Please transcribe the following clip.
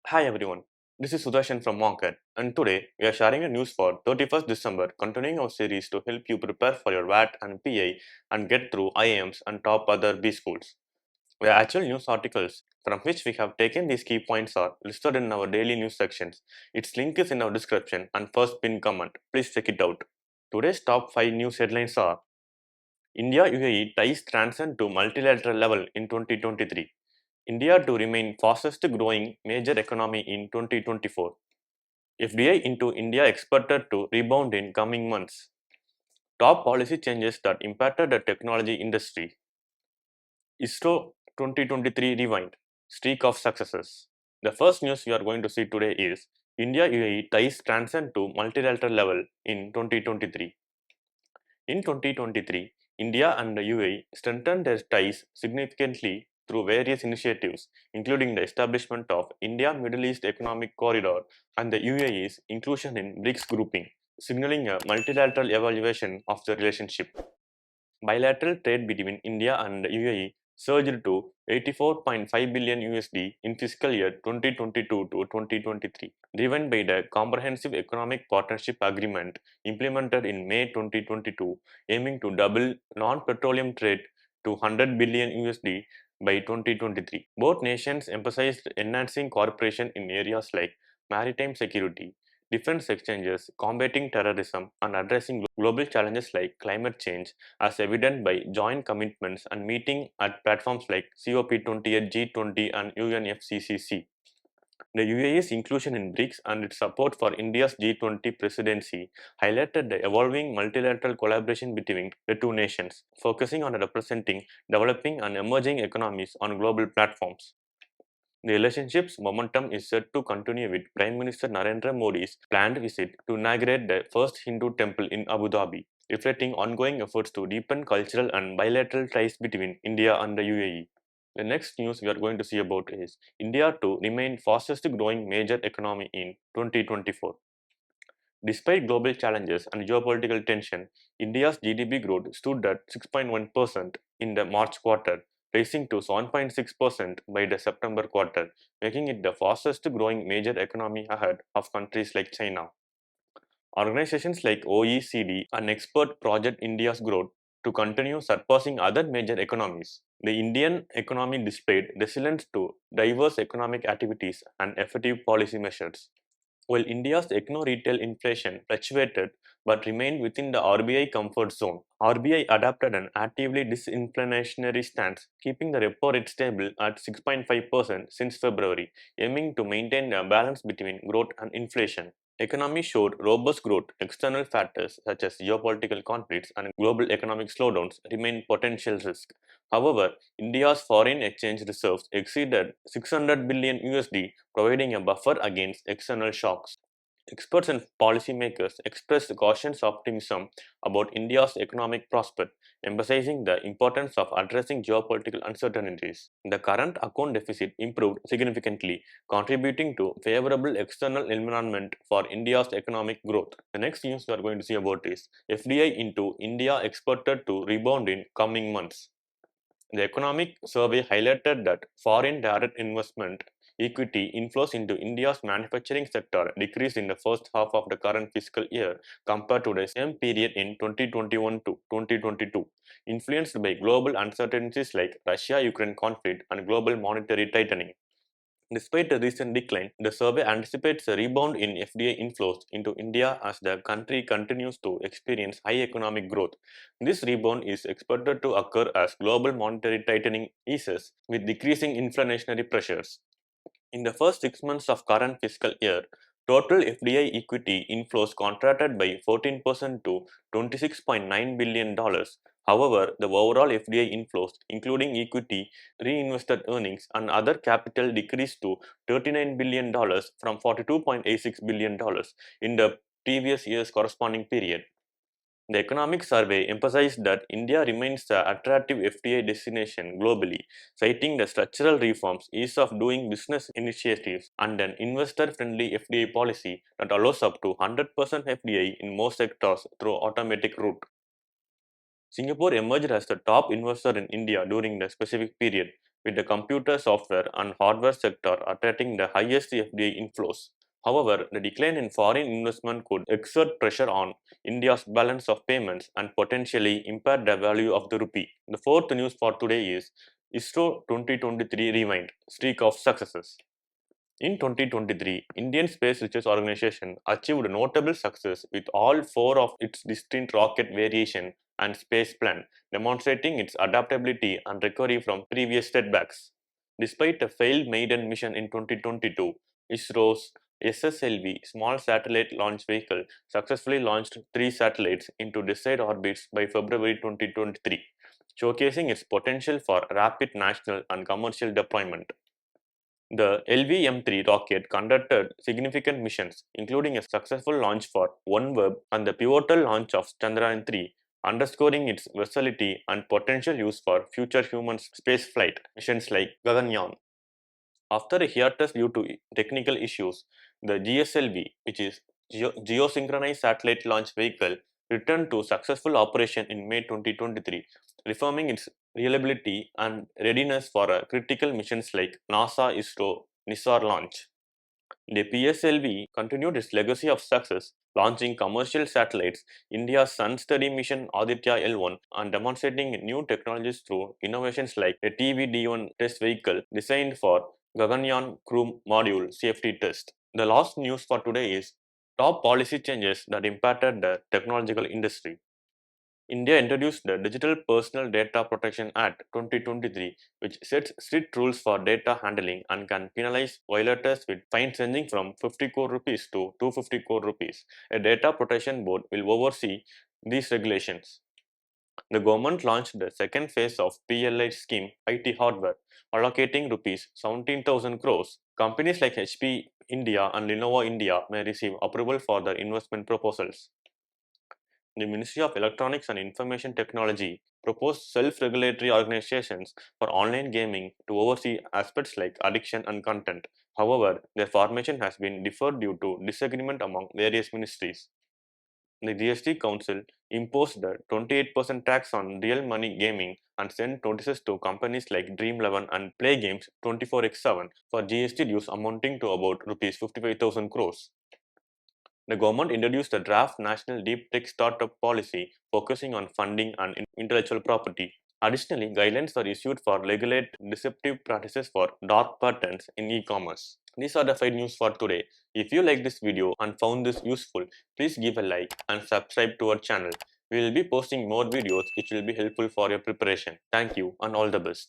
Hi everyone, this is Sudarshan from Mockat, and today we are sharing a news for 31st December, continuing our series to help you prepare for your WAT and PA and get through IIMs and top other B schools. The actual news articles from which we have taken these key points are listed in our daily news sections. Its link is in our description and first pinned comment. Please check it out. Today's top 5 news headlines are: India UAE ties transcend to multilateral level in 2023. India to remain fastest growing major economy in 2024. FDI into India expected to rebound in coming months. Top policy changes that impacted the technology industry. ISRO 2023 Rewind, Streak of Successes. The first news we are going to see today is India UAE ties transcend to multilateral level in 2023. In 2023, India and the UAE strengthened their ties significantly through various initiatives, including the establishment of India-Middle East Economic Corridor and the UAE's inclusion in BRICS grouping, signaling a multilateral evaluation of the relationship. Bilateral trade between India and the UAE surged to 84.5 billion USD in fiscal year 2022 to 2023, driven by the Comprehensive Economic Partnership Agreement implemented in May 2022, aiming to double non-petroleum trade to 100 billion USD by 2023. Both nations emphasized enhancing cooperation in areas like maritime security, defense exchanges, combating terrorism, and addressing global challenges like climate change, as evident by joint commitments and meeting at platforms like COP28, G20, and UNFCCC. The UAE's inclusion in BRICS and its support for India's G20 presidency highlighted the evolving multilateral collaboration between the two nations, focusing on representing developing and emerging economies on global platforms. The relationship's momentum is set to continue with Prime Minister Narendra Modi's planned visit to inaugurate the first Hindu temple in Abu Dhabi, reflecting ongoing efforts to deepen cultural and bilateral ties between India and the UAE. The next news we are going to see about is India to remain fastest growing major economy in 2024. Despite global challenges and geopolitical tension, India's GDP growth stood at 6.1% in the March quarter, rising to 7.6% by the September quarter, making it the fastest growing major economy ahead of countries like China. Organizations like OECD and expert project India's growth to continue surpassing other major economies. The Indian economy displayed resilience to diverse economic activities and effective policy measures. While India's econo-retail inflation fluctuated but remained within the RBI comfort zone, RBI adopted an actively disinflationary stance, keeping the repo rate stable at 6.5% since February, aiming to maintain a balance between growth and inflation. Economy showed robust growth. External factors such as geopolitical conflicts and global economic slowdowns remain potential risks. However, India's foreign exchange reserves exceeded 600 billion USD, providing a buffer against external shocks. Experts and policymakers expressed cautious optimism about India's economic prospect, emphasizing the importance of addressing geopolitical uncertainties. The current account deficit improved significantly, contributing to favorable external environment for India's economic growth. The next news we are going to see about is FDI into India expected to rebound in coming months. The economic survey highlighted that foreign direct investment equity inflows into India's manufacturing sector decreased in the first half of the current fiscal year compared to the same period in 2021 to 2022, influenced by global uncertainties like Russia-Ukraine conflict and global monetary tightening. Despite the recent decline, the survey anticipates a rebound in FDI inflows into India as the country continues to experience high economic growth. This rebound is expected to occur as global monetary tightening eases with decreasing inflationary pressures. In the first 6 months of current fiscal year, total FDI equity inflows contracted by 14% to $26.9 billion. However, the overall FDI inflows, including equity, reinvested earnings, and other capital, decreased to $39 billion from $42.86 billion in the previous year's corresponding period. The economic survey emphasized that India remains the attractive FDI destination globally, citing the structural reforms, ease of doing business initiatives, and an investor-friendly FDI policy that allows up to 100% FDI in most sectors through automatic route. Singapore emerged as the top investor in India during the specific period, with the computer, software, and hardware sector attracting the highest FDI inflows. However, the decline in foreign investment could exert pressure on India's balance of payments and potentially impair the value of the rupee. The fourth news for today is ISRO 2023 Rewind Streak of Successes. In 2023, Indian Space Research Organization achieved notable success with all four of its distinct rocket variation and space plan, demonstrating its adaptability and recovery from previous setbacks. Despite a failed maiden mission in 2022, ISRO's SSLV small satellite launch vehicle successfully launched three satellites into desired orbits by February 2023, showcasing its potential for rapid national and commercial deployment. The LVM-3 rocket conducted significant missions, including a successful launch for OneWeb and the pivotal launch of Chandrayaan-3, underscoring its versatility and potential use for future human spaceflight missions like Gaganyaan. After a hiatus due to technical issues, the GSLV, which is Geosynchronized Satellite Launch Vehicle, returned to successful operation in May 2023, reaffirming its reliability and readiness for critical missions like NASA ISRO NISAR launch. The PSLV continued its legacy of success, launching commercial satellites, India's Sun Study mission Aditya L1, and demonstrating new technologies through innovations like the TVD1 test vehicle designed for Gaganyaan crew module safety test. The last news for today is top policy changes that impacted the technological industry. India introduced the Digital Personal Data Protection Act 2023, which sets strict rules for data handling and can penalize violators with fines ranging from 50 crore rupees to 250 crore rupees. A data protection board will oversee these regulations. The government launched the second phase of PLI scheme IT hardware, allocating rupees 17,000 crores. Companies like HP India and Lenovo India may receive approval for their investment proposals. The Ministry of Electronics and Information Technology proposed self-regulatory organizations for online gaming to oversee aspects like addiction and content. However, their formation has been deferred due to disagreement among various ministries. The GST Council imposed the 28% tax on real money gaming and sent notices to companies like Dream11 and Play Games 24x7 for GST dues amounting to about Rs 55,000 crores. The government introduced a draft national deep tech startup policy focusing on funding and intellectual property. Additionally, guidelines were issued for regulate deceptive practices for dark patterns in e-commerce. These are the 5 news for today. If you like this video and found this useful, please give a like and subscribe to our channel. We will be posting more videos which will be helpful for your preparation. Thank you and all the best.